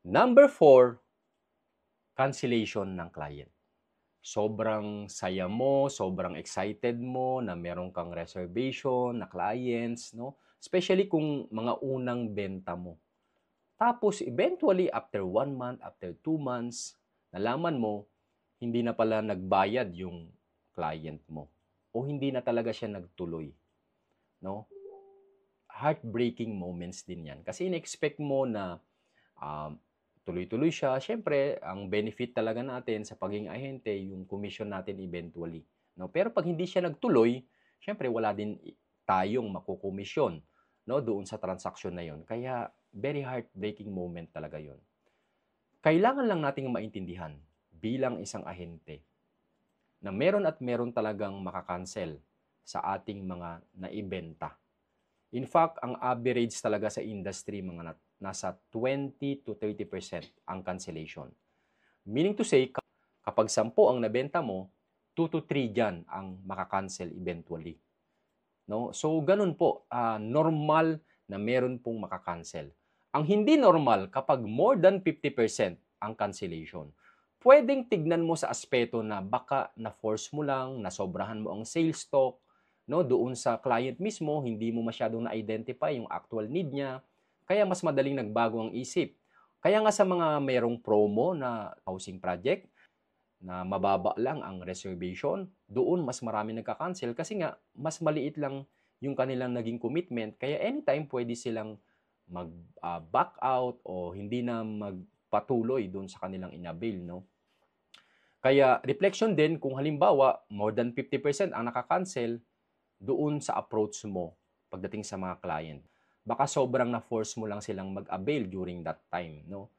Number 4, cancellation ng client. Sobrang saya mo, sobrang excited mo na meron kang reservation na clients, no? Especially kung mga unang benta mo. Tapos eventually after 1 month, after 2 months, nalaman mo hindi na pala nagbayad yung client mo o hindi na talaga siya nagtuloy, no? Heartbreaking moments din 'yan kasi in-expect mo na um, tuloy-tuloy siya. Siyempre, ang benefit talaga natin sa pagiging ahente, yung commission natin eventually. No? Pero pag hindi siya nagtuloy, siyempre wala din tayong makukomisyon, no, doon sa transaksyon na yon. Kaya very heartbreaking moment talaga yon. Kailangan lang nating maintindihan bilang isang ahente na meron at meron talagang makakancel sa ating mga naibenta. In fact, ang average talaga sa industry mga nasa 20 to 30% ang cancellation. Meaning to say, kapag 10 ang nabenta mo, 2 to 3 dyan ang makakancel eventually. No? So, ganun po, normal na meron pong makakancel. Ang hindi normal, kapag more than 50% ang cancellation, pwedeng tignan mo sa aspeto na baka na-force mo lang, nasobrahan mo ang sales stock, no, doon sa client mismo, hindi mo masyadong na-identify yung actual need niya, kaya mas madaling nagbago ang isip. Kaya nga sa mga merong promo na housing project, na mababa lang ang reservation, doon mas marami nagka-cancel kasi nga mas maliit lang yung kanilang naging commitment, kaya anytime pwede silang mag-back out o hindi na magpatuloy doon sa kanilang inabil, no? Kaya reflection din kung halimbawa more than 50% ang naka-cancel doon sa approach mo pagdating sa mga client. Baka sobrang na-force mo lang silang mag-avail during that time, no?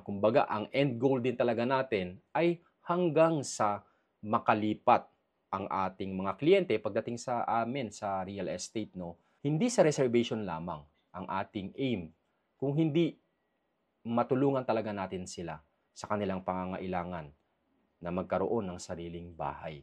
Kumbaga, ang end goal din talaga natin ay hanggang sa makalipat ang ating mga kliyente pagdating sa amin sa real estate, no? Hindi sa reservation lamang ang ating aim, kung hindi matulungan talaga natin sila sa kanilang pangangailangan na magkaroon ng sariling bahay.